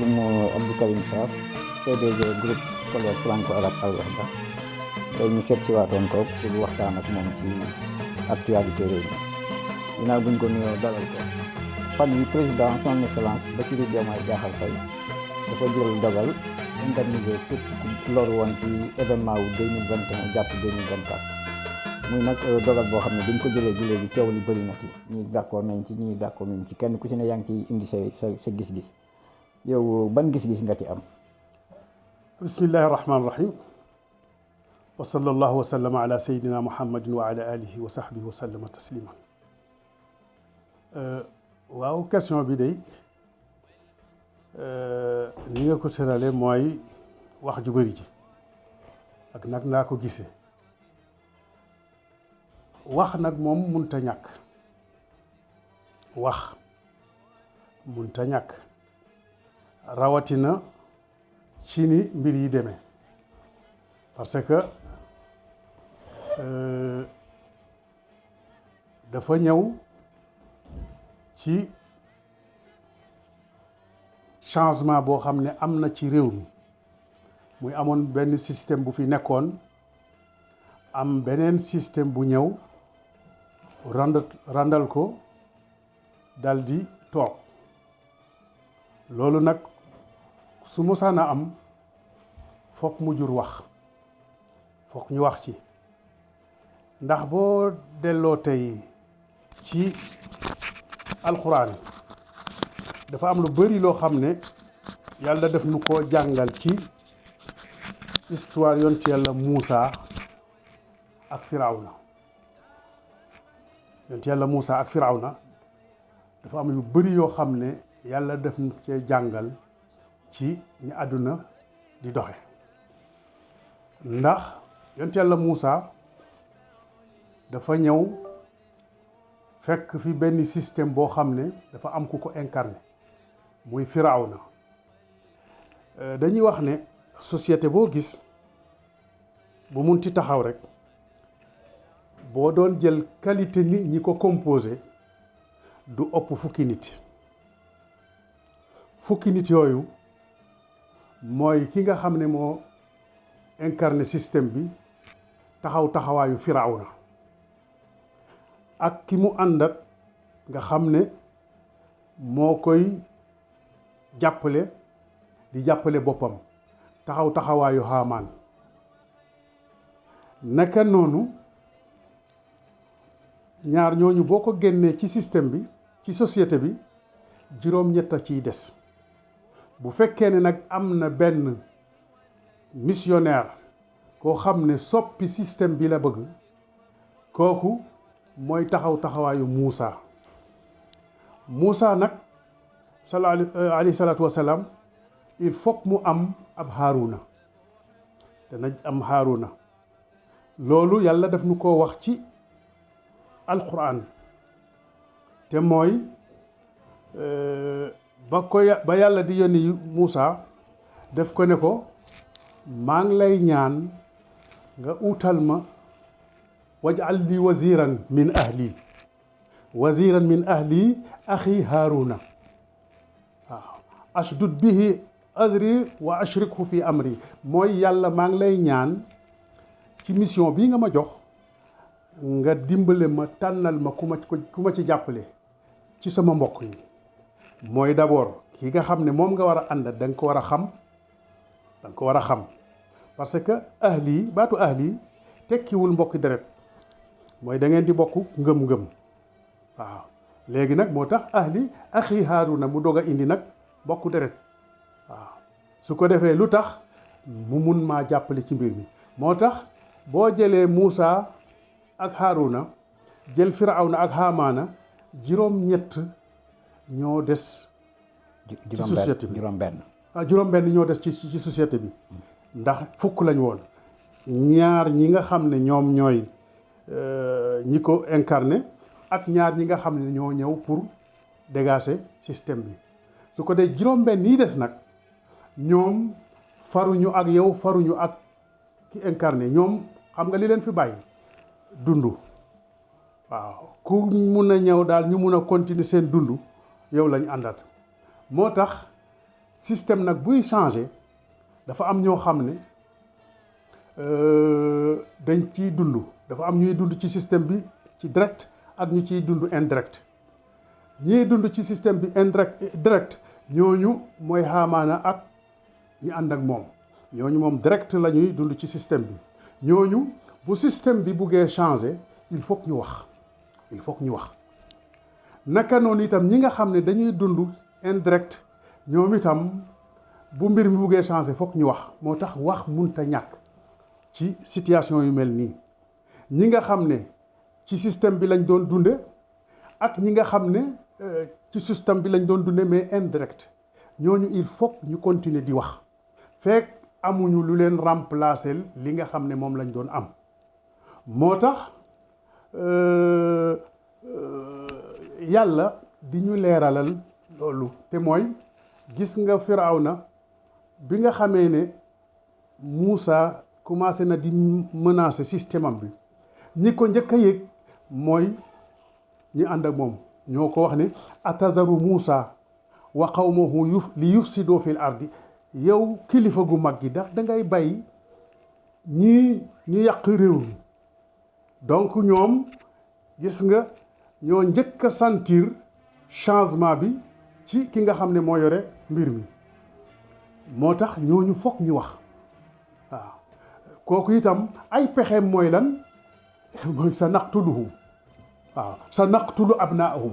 asalaamaaleykum Abdou Karim Sarr PDG groupe scolaire franco-arabe Al Wahda tey ñu seet si waatoon ko pour waxtaan ak moom ci actualité réew mi ginnaaw buñ ko nuyoo dalal ko fan yi président son excellence Bassirou Diomaye Diakhar Faye dafa jël dogal indemniser képp ku loru woon ci événement wu 2021 jàpp 2024 muy nag dogal boo xam ne bi ñu ko jëlee bi léegi coow li bëri na ci ñii d'accord nañ ci ñii d'accord nañ ci kenn ku ci ne yaa ngi ciy indi sa gis-gis yow ban gis-gis nga ci am. bismillahi rahmaani rahim wa sallallahu wa sallama ala sayyidina muhammadin wa ala alihi wa sahbihi wa sallama tasliman. waaw question bi day ni nga ko tërale mooy wax ju bëri ji ak nag naa ko gisee wax nag moom munta ñàkk wax munta ñàkk rawatina ci ni mbir yi demee parce que dafa ñëw ci changement boo xam ne am na ci réew mi muy amoon benn système bu fi nekkoon am beneen système bu ñëw randal ko dal di toog loolu nag su musaana am fokk mu jur wax fokk ñu wax ci ndax boo delloo tey ci alxuraan dafa am lu bari loo xam ne yàlla def nu koo jàngal ci histoire yonent yàlla Muusa ak Firawna yonent yàlla Muusa ak Firawna dafa am yu bari yoo xam ne yàlla def nu cee jàngal ci ni àdduna di doxe ndax yonent yàlla Muusa dafa ñëw fekk fi benn système boo xam ne dafa am ku ko incarné muy Firawna dañuy wax ne société boo gis bu mun ci taxaw rek boo doon jël qualité nit ñi ko composé du ëpp fukki nit yooyu mooy ki nga xam ne moo incarné système bi taxawaayu Firawna ak ki mu àndat nga xam ne moo koy di jàppale boppam taxawaayu Haamaan naka noonu ñaar ñooñu boo ko génnee ci système bi ci société bi juróom-ñett a ciy des bu fekkee ne nag am na benn missionnaire koo xam ne soppi système bi la bëgg kooku mooy taxawaayu Muusa nag alayhi salaatu wasalaam il faut mu am ab Haaruna dana am Haaruna loolu yàlla daf nu ko wax ci alquran te mooy ba yàlla di yónni Muusa def ko ne ko maa ngi lay ñaan nga utal ma waj'al li waziran min ahli axi Haaruna waaw ashdud bihi azri wa ashrikhu fi amri mooy yàlla maa ngi lay ñaan ci mission bii nga ma jox nga dimbale ma tànnal ma ku ma ci jàppale ci sama mbokk yi mooy d'abord ki nga xam ne moom nga war a ànd da nga ko war a xam parce que baatu ahli tekkiwul mbokki deret mooy da ngeen di bokk ngëm-ngëm waaw léegi nag moo tax axi Haaruna mu dog a indi nag bokku deret waaw su ko defee lu tax mu mun maa jàppale ci mbir mi moo tax boo jëlee Muusa ak Haaruna jël Firawna ak Haamaana juróom-ñett ñoo des ci société bi juróom-benn ñoo des ci société bi ndax fukk lañ woon ñaar ñi nga xam ne ñoom ñooy ñi ko incarné ak ñaar ñi nga xam ne ñoo ñëw pour dégager système bi su ko dee juróom-benn yi des nag ñoom faruñu ak yow faruñu ak ki incarné ñoom xam nga li leen fi bàyyi dund waaw ku mun a ñëw daal ñu mun a continuer seen dund yow lañ àndat moo tax système nag buy changer dafa am ñoo xam ne dañ ciy dund dafa am ñuy dund ci système bi ci direct ak ñu ciy dund indirect ñiy dund ci système bi direct ñooñu mooy Haamaana ak ñi ànd ak moom ñooñu moom direct la ñuy dund ci système bi ñooñu bu système bi buggee changer il faut que ñu wax naka noonu itam ñi nga xam ne dañuy dund indirect ñoom itam bu mbir mi buggee changer foog ñu wax moo tax wax munta ñàkk ci situation yu mel nii ñi nga xam ne ci système bi lañ doon dunde ak ñi nga xam ne ci système bi lañ doon dunde mais indirect ñooñu il faut ñu continuer di wax fekk amuñu lu leen remplacer li nga xam ne moom lañ doon am moo tax yàlla di ñu leeralal loolu te mooy gis nga Firawna bi nga xamee ne Muusa commencé na di menacer système am bi ñi ko njëkk a yëg mooy ñi ànd ak moom ñoo ko wax ne atazaru Muusa wa qawmahu li yufsidoo fil ardi yow kilifa gu mag gi ndax da ngay bàyyi ñii ñu yàq réew mi donc ñoom gis nga ñoo njëkk a sentir changement bi ci ki nga xam ne moo yore mbir mi moo tax ñooñu foog ñu wax waaw kooku itam ay pexeem mooy lan mooy sa naqtuluhum waaw sa naqtulu abnaahum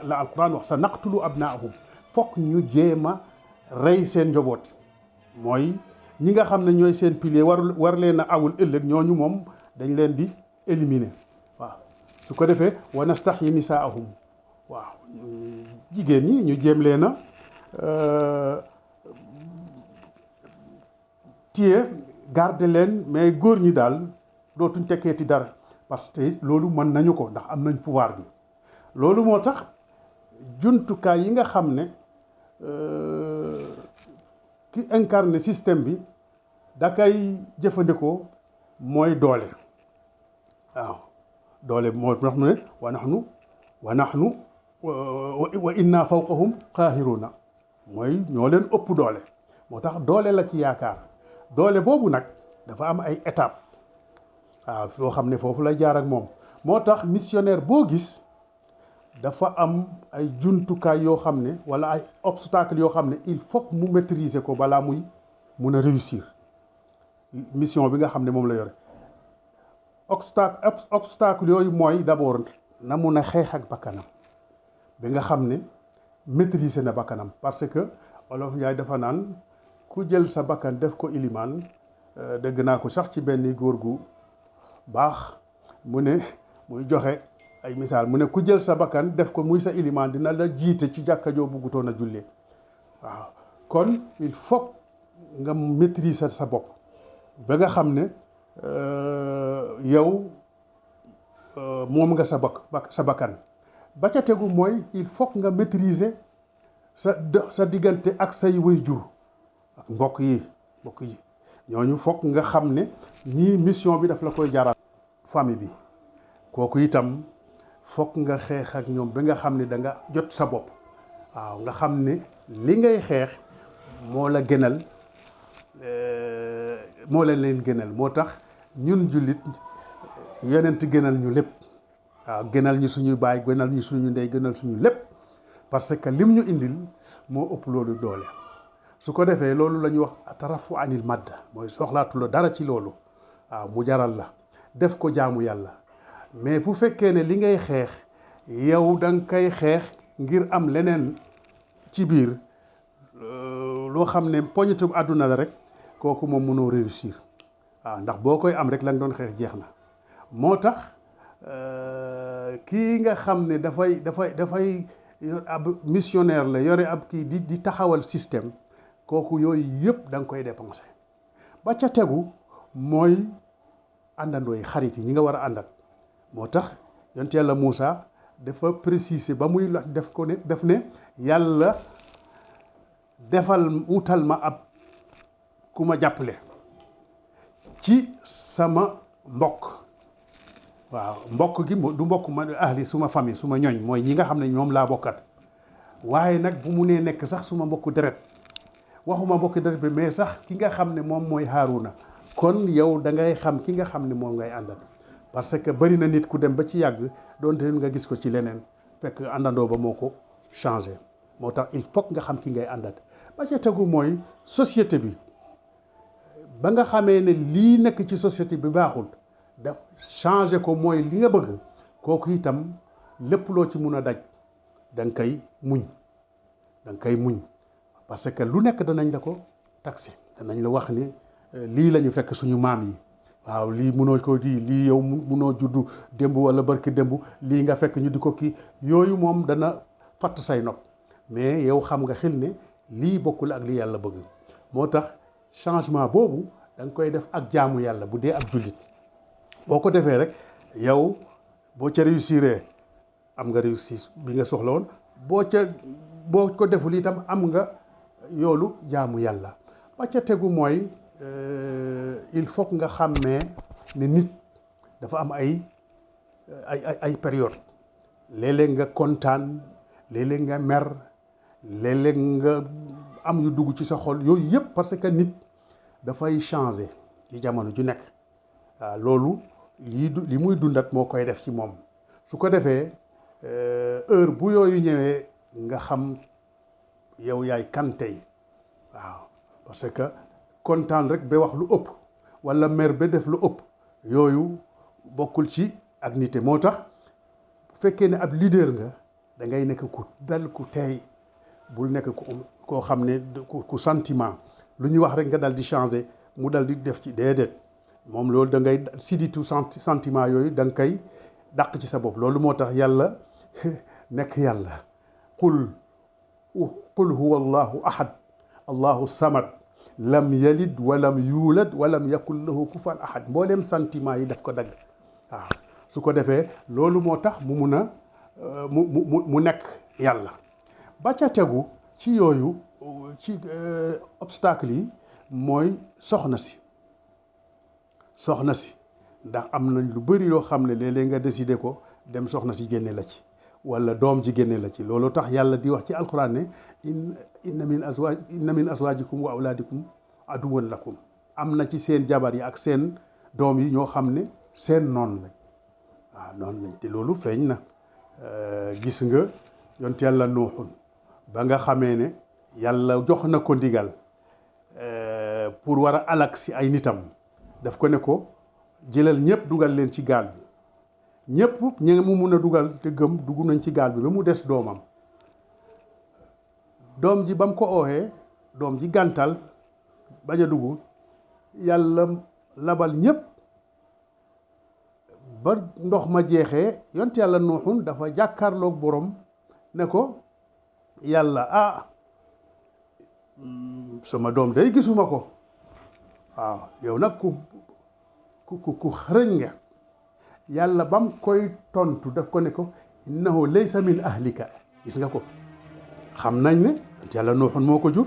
la alquran wax sa naqtulu abnaahum foog ñu jéem a rey seen njaboot mooy ñi nga xam ne ñooy seen pilier war leen a awul ëllëg ñooñu moom dañ leen di éliminer waaw su ko defee wa nastahyi nisaahum waaw jigéen ñi ñu jéem leen a téye garder leen mais góor ñi daal dootuñ tekkeeti dara parce que loolu mën nañu ko ndax am nañ pouvoir bi loolu moo tax jumtukaay yi nga xam ne ki incarne système bi da kay jëfandikoo mooy doole waaw doole moo tax mu ne wa nahnu wa inna fawqahum qaahiruuna mooy ñoo leen ëpp doole moo tax doole la ci yaakaar doole boobu nag dafa am ay étape waaw yoo xam ne foofu lay jaar ak moom moo tax missionnaire boo gis dafa am ay jumtukaay yoo xam ne wala ay obstacle yoo xam ne il faut mu maîtriser ko balaa muy mun a réussir mission bi nga xam ne moom la yore obstacle yooyu mooy d'abord na mun a xeex ak bakkanam bi nga xam ne maîtriser na bakkanam parce que Wolof Njaay dafa naan ku jël sa bakkan def ko ilimaan dégg naa ko sax ci benn góor gu baax mu ne muy joxe ay misaal mu ne ku jël sa bakkan def ko muy sa ilimaan dina la jiite ci jàkka joo buggutoon a jullee waaw kon il faut nga maîtriser sa bopp ba nga xam ne yow moom nga sa bakkan ba ca tegu mooy il faut nga maîtriser sa diggante ak say waajur ak mbokk yi ñooñu foog nga xam ne ñii mission bi daf la koy jaral famille bi kooku itam foog nga xeex ak ñoom ba nga xam ne da nga jot sa bopp waaw nga xam ne li ngay xeex moo la gënal moo leen gënal moo tax ñun jullit yonent gënal ñu lépp waaw gënal ñu suñu baay gënal ñu suñu ndey gënal suñu lépp parce que lim ñu indil moo ëpp loolu doole su ko defee loolu la ñuy wax tarafu anil madda mooy soxlaatuloo dara ci loolu waaw mu jaral la def ko jaamu yàlla mais bu fekkee ne li ngay xeex yow da nga koy xeex ngir am leneen ci biir loo xam ne poñitum àdduna la rek kooku moom mënoo réussir waaw ndax boo koy am rek la nga doon xeex jeex na moo tax kii nga xam ne dafay ab missionnaire la yore ab kii di taxawal système kooku yooyu yëpp da nga koy dépenser ba ca tegu mooy àndandoo yi xarit yi ñi nga war a àndat moo tax yonent yàlla Muusa dafa préciser ba muy def ko ne def ne yàlla wutal ma ab ku ma jàppale ci sama mbokk waaw mbokk gi du mbokk ma ahli suma famille suma ñoñ mooy ñi nga xam ne ñoom laa bokkat waaye nag bu mu nee nekk sax suma mbokku deret waxuma mbokki deret bi mais sax ki nga xam ne moom mooy Haaruna kon yow da ngay xam ki nga xam ne moom ngay àndal parce que bari na nit ku dem ba ci yàgg doonte nga gis ko ci leneen fekk àndandoo ba moo ko changé moo tax il faut nga xam ki ngay àndat ba ca tegu mooy société bi ba nga xamee ne lii nekk ci société bi baaxul daf changé ko mooy li nga bëgg kooku itam lépp loo ci mun a daj da nga koy muñ da nga koy muñ parce que lu nekk danañ la ko taxé danañ la wax ni lii la ñu fekk suñu maam yi waaw lii munoo ko di lii yow munoo juddu démb wala barki démb lii nga fekk ñu di ko kii yooyu moom dana fatt say nopp mais yow xam nga xel ne lii bokkul ak li yàlla bëgg moo tax changement boobu da nga koy def ak jaamu yàlla bu dee ab jullit boo ko defee rek yow boo ca réussiree am nga réussir bi nga soxla woon boo ko deful itam am nga yoolu jaamu yàlla ba ca tegu mooy il faut nga xàmmee ne nit dafa am ay période léeg-léeg nga kontaan léeg-léeg nga mer léeg-léeg nga am yu dugg ci sa xol yooyu yëpp parce que nit dafay changer ci jamono ju nekk waaw loolu li muy dundat moo koy def ci moom su ko defee heure bu yooyu ñëwee nga xam yow yaay kan tey waaw parce que kontaan rek ba wax lu ëpp wala mer ba def lu ëpp yooyu bokkul ci ak nite moo tax bu fekkee ne ab leader nga da ngay nekk ku dal ku teey bul nekk koo xam ne ku sentiment lu ñu wax rek nga dal di changer mu dal di def ci déedéet moom loolu da ngay siditu sentiment yooyu da nga koy dàq ci sa bopp loolu moo tax yàlla nekk yàlla qul huwa allahu ahad allahu samad lam yalid walam yuulad walam yakun lahu kufuwan ahad mbooleem sentiment yi daf ko dagg waaw su ko defee loolu moo tax mu mun a mu nekk yàlla ba ca tegu ci yooyu ci obstacle yi mooy soxna si ndax am nañ lu bëri yoo xam ne léeg-léeg nga décider ko dem soxna si génne la ci wala doom ji génne la ci loolu tax yàlla di wax ci alquran ne inna min azwajikum wa awlaadikum aduwwan lakum am na ci seen jabar yi ak seen doom yi ñoo xam ne seen noon lañ waaw noonu lañ te loolu feeñ na gis nga yonent yàlla nuuxun ba nga xamee ne yàlla jox na ko ndigal pour war a alak si ay nitam daf ko ne ko jëlal ñëpp dugal leen ci gaal bi ñëpp ñi mu mun a dugal te gëm dugg nañ ci gaal bi ba mu des doomam doom ji ba mu ko ooxee doom ji gàntal bañ a dugg yàlla labal ñëpp ba ndox ma jeexee yonent yàlla nuuxun dafa jàkkaarloog borom ne ko yàlla sama doom day gisuma ko waaw yow nag ku xërëñ nga yàlla bam koy tontu daf ko ne ko innahu laysa min ahlika gis nga ko xam nañ ne yàlla nuuxun moo ko jur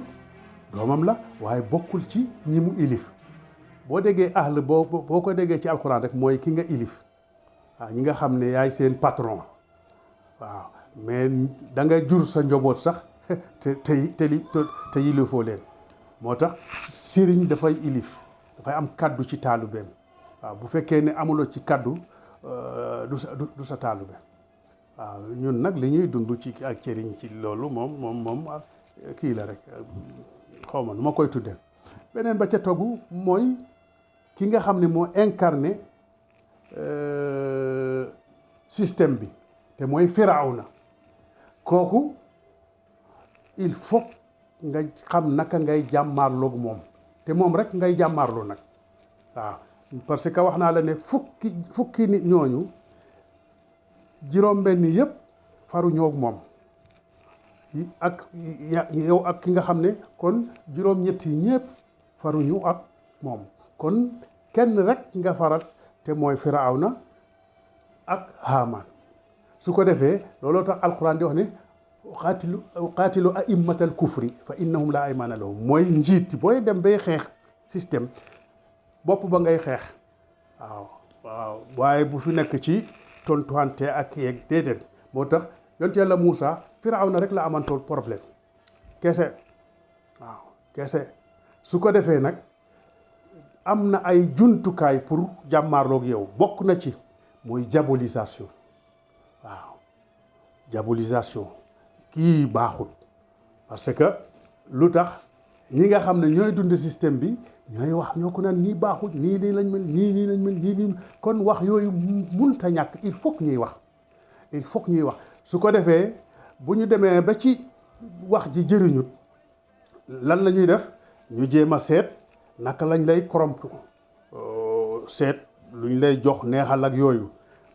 doomam la waaye bokkul ci ñi mu ilif boo déggee ahl boo ko déggee ci alxuraan rek mooy ki nga ilif waaw ñi nga xam ne yaay seen patron waaw mais da nga jur sa njaboot sax te yilifoo leen moo tax sëriñ dafay ilif dafay am kaddu ci taalubeem waaw bu fekkee ne amuloo ci kaddu du sa taalube waaw ñun nag li ñuy dund ci ak cëriñ ci loolu moom kii la rek xaw ma nu ma koy tuddee beneen ba ca togu mooy ki nga xam ne moo incarné système bi te mooy Firawna kooku il faut nga xam naka ngay jàmmaarloog moom te moom rek ngay jàmmaarloo nag waaw parce que wax naa la ne fukki nit ñooñu juróom-benn yëpp faruñoo ak moom ak yow ak ki nga xam ne kon juróom-ñett yi ñëpp faruñu ak moom kon kenn rek nga faral te mooy Firawna ak Haamaan su ko defee looloo tax alxuraan di wax ne qaatilu a'immatal kufri fa innahum laa aymaana lahum mooy njiit booy dem bay xeex système bopp ba ngay xeex waaw waaye bu fi nekk ci tontuwante ak yeeg déedéet moo tax yonent yàlla Muusa Firawna rek la amantoon problème kese waaw kese su ko defee nag am na ay jumtukaay pour jàmmaarloog yow bokk na ci mooy diabolisation waaw diabolisation kii baaxut parce que lu tax ñi nga xam ne ñooy dund système bi ñooy wax ñoo ko naan nii baaxut nii lii lañ mel nii lañ mel nii kon wax yooyu munta ñàkk il faut que ñuy wax su ko defee bu ñu demee ba ci wax ji jëriñut lan la ñuy def ñu jéem a seet naka lañ lay corrompre seet luñ lay jox neexal ak yooyu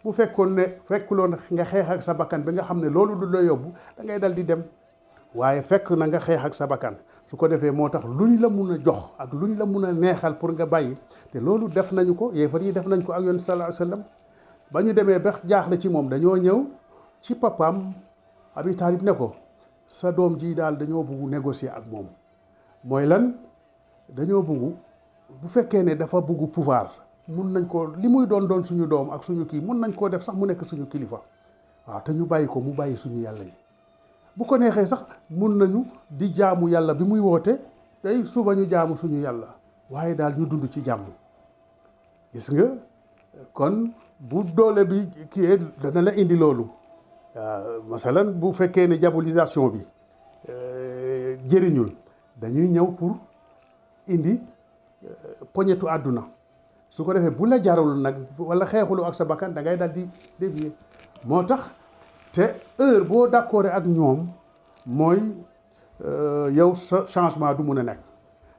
bu fekkuloon nga xeex ak sa bakkan bi nga xam ne loolu du la yóbbu da ngay dal di dem waaye fekk na nga xeex ak sa bakkan su ko defee moo tax luñ la mun a jox ak luñ la mun a neexal pour nga bàyyi te loolu def nañu ko yéefar yi def nañ ko ak yoon sallallahu alayhi wasallam ba ñu demee ba jaaxle ci moom dañoo ñëw ci papaam Abi Taalib ne ko sa doom ji daal dañoo bugg négocier ak moom mooy lan dañoo bugg bu fekkee ne dafa bugg pouvoir mun nañ ko li muy doon suñu doom ak suñu kii mun nañ koo def sax mu nekk suñu kilifa waaw te ñu bàyyi ko mu bàyyi suñu yàlla yi bu ko neexee sax mun nañu di jaamu yàlla bi muy woote tey suba ñu jaamu suñu yàlla waaye daal ñu dund ci jàmm gis nga kon bu doole bi kii dana la indi loolu masalan bu fekkee ne diabolisation bi jëriñul dañuy ñëw pour indi poñetu àdduna su ko defee bu la jarul nag wala xeexulu ak sa bakkan da ngay dal di dévier moo tax te heure boo d'accord ak ñoom mooy yow sa changement du mun a nekk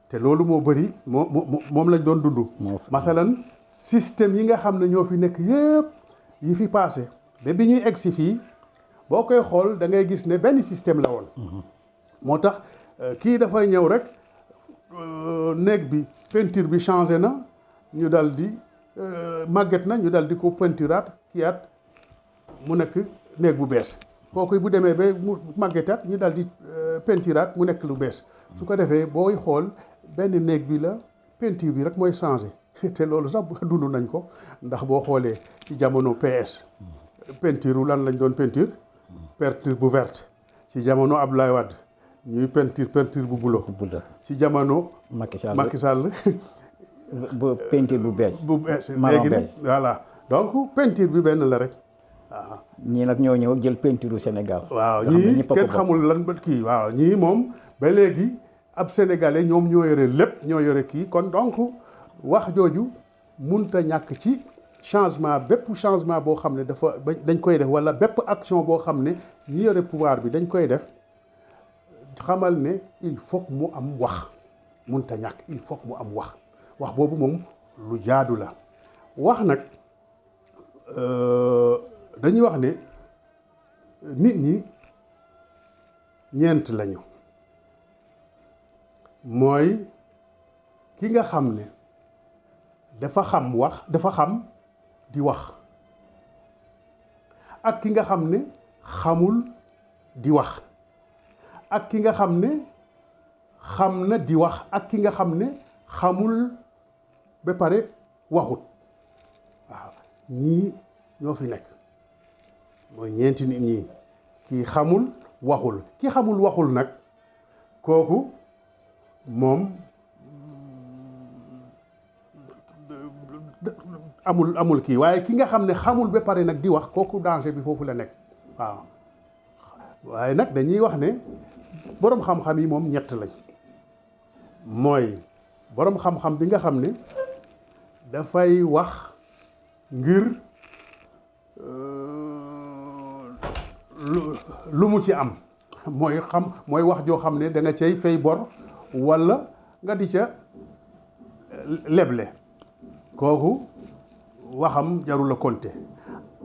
te loolu moo bëri moom lañ doon dund masalan système yi nga xam ne ñoo fi nekk yëpp yi fi passé ba bi ñuy egg si fii boo koy xool da ngay gis ne benn système la woon moo tax kii dafay ñëw rek néeg bi peinture bi changé na ñu dal di màgget na ñu dal di ko peinturaat kiyaat mu nekk néeg bu bees kooku bu demee ba mu màggetaat ñu dal di peinturaat mu nekk lu bees su ko defee booy xool benn néeg bi la peinture bi rek mooy changé te loolu sax dund nañ ko ndax boo xoolee ci jamono PS peinture lan lañ doon peinture bu verte ci jamono Abdoulaye Wade ñuy peinture bu bulo ci jamono Macky Sall bu peinture bu bees léegi nag voilà donc peinture bi benn la rek waaw ñii nag ñoo ñëw jël peinture Sénégal waaw ñii kenn xamul lan ba kii waaw ñii moom ba léegi ab sénégalais ñoom ñoo yore lépp ñoo yore kii kon donc wax jooju munta ñàkk ci changement bépp changement boo xam ne dañ koy def wala bépp action boo xam ne ñi yore pouvoir bi dañ koy def xamal ne il faut mu am wax munta ñàkk il faut mu am wax boobu moom lu jaadu la wax nag dañuy wax ne nit ñi ñeent lañu mooy ki nga xam ne dafa xam di wax ak ki nga xam ne xamul di wax ak ki nga xam ne xam na di wax ak ki nga xam ne xamul ba pare waxut waaw ñii ñoo fi nekk mooy ñeenti nit ñii kii xamul waxul ki xamul waxul nag kooku moom amul kii waaye ki nga xam ne xamul ba pare nag di wax kooku danger bi foofu la nekk waaw waaye nag dañuy wax ne boroom xam-xam yi moom ñett lañ mooy boroom xam-xam bi nga xam ne dafay wax ngir lu mu ci am mooy wax joo xam ne da nga cay fay bor walla nga di ca leble kooku waxam jarul a compter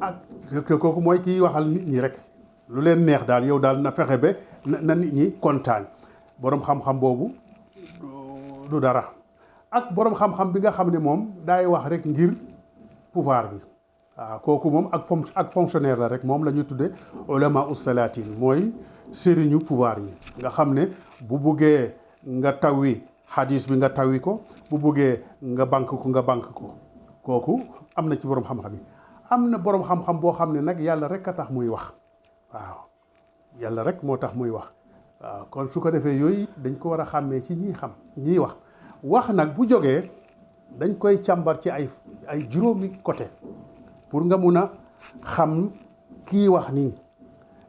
ak kooku mooy kiy waxal nit ñi rek lu leen neex daal yow daal na fexe ba na nit ñi kontaan boroom xam-xam boobu du dara ak boroom xam-xam bi nga xam ne moom daay wax rek ngir pouvoir bi waaw kooku moom ak fonctionnaire la rek moom la ñuy tudde ulama usalatin mooy sëriñu pouvoir yi nga xam ne bu buggee nga tawwi hadis bi nga tawwi ko bu buggee nga bank ko kooku am na ci boroom xam-xam yi am na boroom xam-xam boo xam ne nag yàlla rek a tax muy wax waaw yàlla rek moo tax muy wax waaw kon su ko defee yooyu dañ ko war a xàmmee ci ñiy xam ñiy wax nag bu jógee dañ koy càmbar ci ay juróomi côté pour nga mun a xam kii wax nii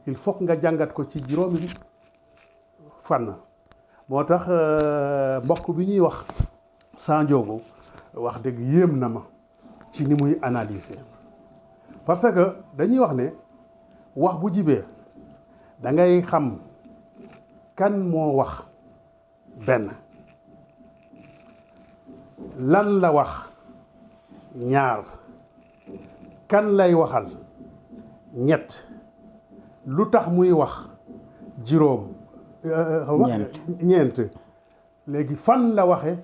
il faut nga jàngat ko ci juróomi fànn moo tax mbokk bi ñuy wax Sandiogou wax dëgg yéem na ma ci ni muy analyser parce que dañuy wax ne wax bu jibee da ngay xam kan moo wax benn lan la wax ñaar kan lay waxal ñett lu tax muy wax juróom ñeent léegi fan la waxe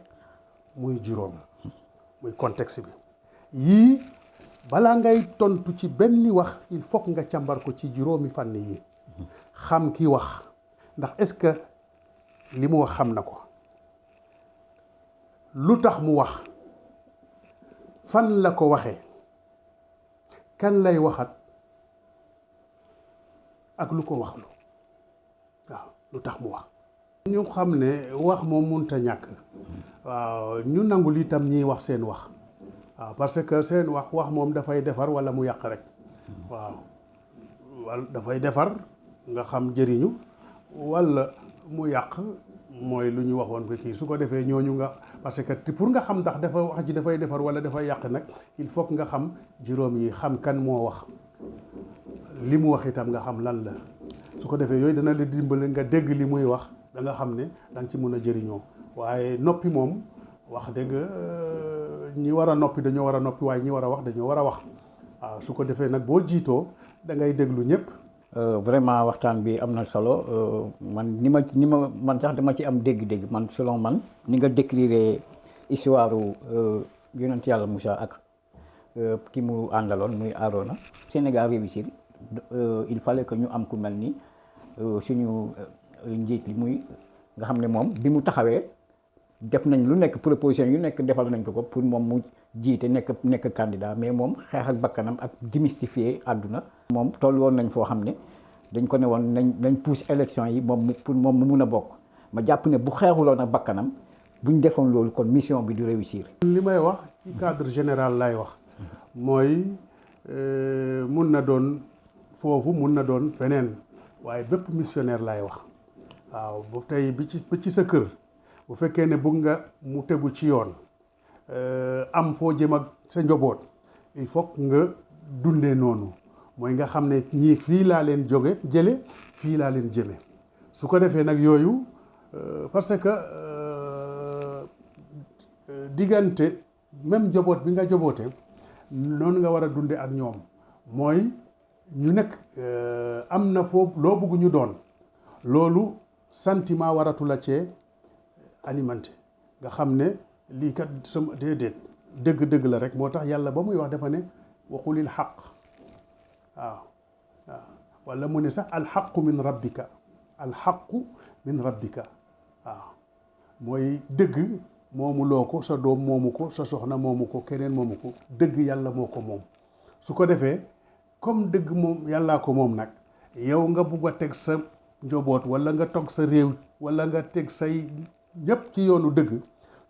muy juróom muy contexte bi yii balaa ngay tontu ci benn wax il faut nga càmbar ko ci juróomi fànn yi xam ki wax ndax est-ce que li mu wax xam na ko lu tax mu wax fan la ko waxee kan lay waxat ak lu ko waxlu waaw lu tax mu wax ñu xam ne wax moom munta ñàkk waaw ñu nangul itam ñiy wax seen wax waaw parce que seen wax moom dafay defar walla mu yàq rek waaw wala dafay defar nga xam jëriñu walla mu yàq mooy lu ñu waxoon ko kii su ko defee ñooñu nga parce que pour nga xam ndax dafa wax ji dafay defar walla dafay yàq nag il faut nga xam juróom yi xam kan moo wax li mu wax itam nga xam lan la su ko defee yooyu dana la dimbali nga dégg li muy wax da nga xam ne da nga ci mën a jëriñoo waaye noppi moom wax dëgg ñi war a noppi dañoo war a noppi waaye ñi war a wax dañoo war a wax waaw su ko defee nag boo jiitoo da ngay déglu ñëpp. vraiment waxtaan bi am na solo man man sax dama ci am dégg-dégg man selon man ni nga décrire histoire yonent yàlla Moussa ak ki mu àndaloon muy Arona Sénégal réussir il fallait que ñu am ku mel ni suñu njiit li muy nga xam ne moom bi mu taxawee def nañ lu nekk proposition yu nekk defal nañ ko pour moom mu jiite nekk candidat mais moom xeex ak bakkanam ak démystifier àdduna moom toll woon nañ foo xam ne dañ ko ne woon nañ pousse élection yi pour moom mu mun a bokk ma jàpp ne bu xeexuloon ak bakkanam buñ defoon loolu kon mission bi du réussir. li may wax ci cadre général lay wax mooy mun na doon foofu mun na doon feneen waaye bépp missionnaire lay wax waaw bu tey bi ci sa kër bu fekkee ne bëgg nga mu tegu ci yoon am foo jëm ak sa njaboot il faut nga dundee noonu mooy nga xam ne ñii fii laa leen jële fii laa leen jëme su ko defee nag yooyu parce que diggante même njaboot bi nga jaboote noonu nga war a dunde ak ñoom mooy ñu nekk am na foo loo bëgg ñu doon loolu sentiment waratu la cee alimenté nga xam ne lii kat sama déedéet dëgg-dëgg la rek moo tax yàlla ba muy wax dafa ne waxulil xaq waaw wala mu ne sax alxaqu min rabbika alxaqu min rabbika waaw mooy dëgg moomu loo ko sa doom moomu ko sa soxna moomu ko keneen moomu ko dëgg yàlla moo ko moom su ko defee comme dëgg moom yàllaa ko moom nag yow nga bugg a teg sa njaboot wala nga toog sa réew wala nga teg say ñëpp ci yoonu dëgg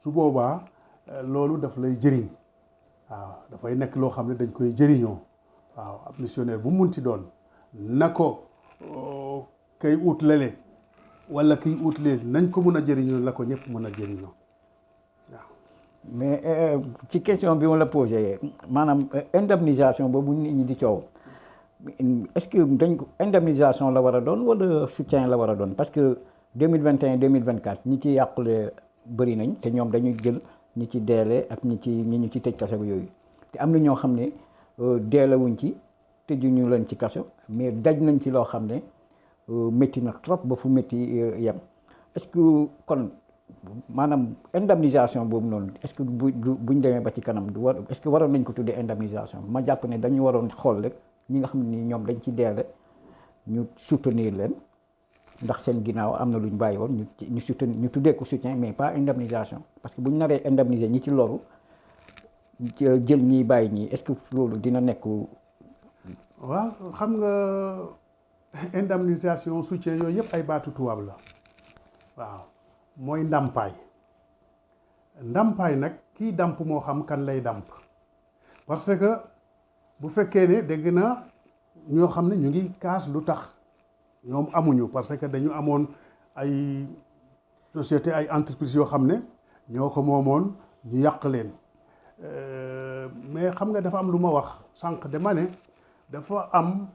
su boobaa loolu daf lay jëriñ waaw dafay nekk loo xam ne dañ koy jëriñoo waaw ab missionnaire bu munti doon na ko kay ut lele wala kiy ut lee nañ ko mun a jëriñoo la ko ñëpp mun a jëriñoo waaw. mais ci question bi ma la posé maanaam indemnisation boobu nit ñi di coow est-ce que dañ ko indemnisation la war a doon wala soutien la war a doon parce que 2021 2024 ñi ci yàqule bëri nañ te ñoom dañuy jël ñi ci deele ak ñi ñu ci tëj kaso yooyu te am na ñoo xam ne deelewuñ ci tëjuñu leen ci kaso mais daj nañ ci loo xam ne métti na trop ba fu métti yem est-ce que kon maanaam indemnisation boobu noonu est-ce que buñ demee ba ci kanam du war est-ce que waroon nañ ko tuddee indemnisation ma jàpp ne dañu waroon xool rek ñi nga xam ne ni ñoom dañ ci deele ñu soutenir leen ndax seen ginnaaw am na lu ñu bàyyi woon ñu soutenir ñu tuddee ko soutien mais pas indemnisation parce que bu ñu naree indemniser ñi ci loru jël ñiy bàyyi ñii est-ce que loolu dina nekk. waaw xam nga indemnisation soutien yooyu yëpp ay baatu tubaab la waaw mooy ndàmpaay ndàmpaay nag kii dàmp moo xam kan lay dàmp parce que bu fekkee ne dégg na ñoo xam ne ñu ngi kaas lu tax ñoom amuñu parce que dañu amoon ay société ay entreprise yoo xam ne ñoo ko moomoon ñu yàq leen mais xam nga dafa am lu ma wax sànq dama ne dafa am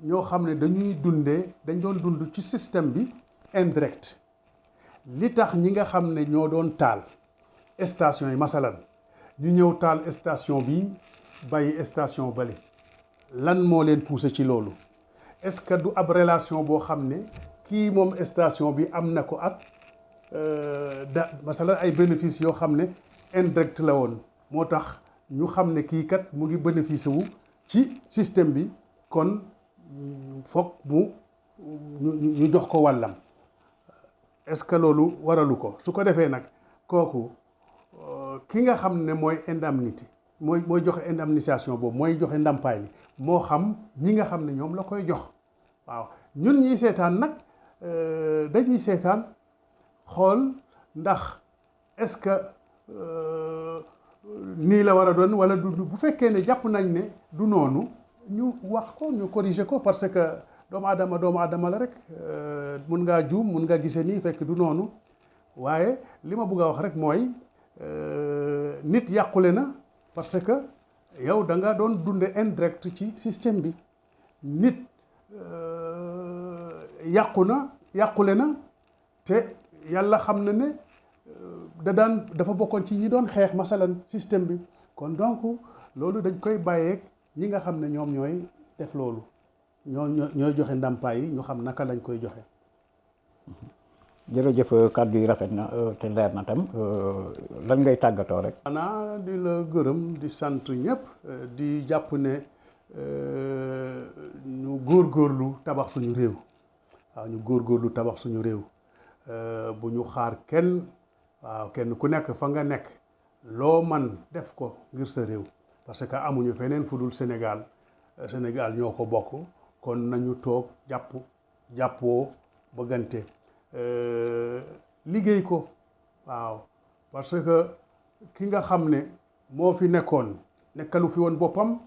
ñoo xam ne dañ doon dund ci système bi indirect li tax ñi nga xam ne ñoo doon taal station yi masalan ñu ñëw taal station bi bàyyi station bale lan moo leen poussé ci loolu est-ce que du ab relation boo xam ne kii moom station bi am na ko ak masalan ay bénéfices yoo xam ne indirect la woon moo tax ñu xam ne kii kat mu ngi bénéficié wu ci système bi kon foog ñu jox ko wàllam est-ce que loolu waralu ko su ko defee nag kooku ki nga xam ne mooy indemnité mooy joxe indemnisation boobu mooy joxe ndàmpaay li moo xam ñi nga xam ne ñoom la koy jox waaw ñun ñiy seetaan nag dañuy seetaan xool ndax est-ce que nii la war a doon wala du bu fekkee ne jàpp nañ ne du noonu ñu wax ko ñu corriger ko parce que doomu aadama la rek mun ngaa juum mun nga gisee nii fekk du noonu waaye li ma bëgg a wax rek mooy nit yàqule na parce que yow da nga doon dunde indirect ci système bi nit yàqule na te yàlla xam na ne dafa bokkoon ci ñi doon xeex masalan système bi kon donc loolu dañ koy bàyyeeg ñi nga xam ne ñoom ñooy def loolu ñooy joxe ndàmpaay yi ñu xam naka lañ koy joxe. jërëjëf kàddu yi rafet na te leer na tam lan ngay tàggatoo rek. xanaa di la gërëm di sant ñëpp di jàpp ne ñu góorgóorlu tabax suñu réew waaw ñu góorgóorlu tabax suñu réew bu ñu xaar kenn ku nekk fa nga nekk loo man def ko ngir sa réew parce que amuñu feneen fu dul Sénégal ñoo ko bokk kon nañu toog jàppoo bëggante liggéey ko waaw parce que ki nga xam ne moo fi nekkalu fi woon boppam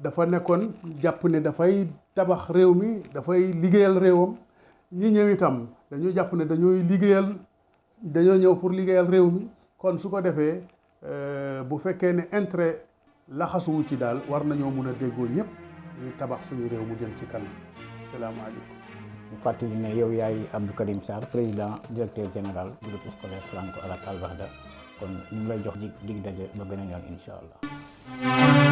dafa nekkoon jàpp ne dafay tabax réew mi dafay liggéeyal réewam ñi ñëw itam dañu jàpp ne dañoo ñëw pour liggéeyal réew mi kon su ko defee bu fekkee ne intérêt laxasuwu ci daal war nañoo mun a déggoo ñëpp ñu tabax suñu réew mu jëm ci kanam salaamaaleykum. ñu fàttali ne yow yaay Abdou Karim Sarr président directeur général groupe scolaire franco-arabe Al Wahda kon ñu ngi lay jox dig daje ba beneen yoon incha allah.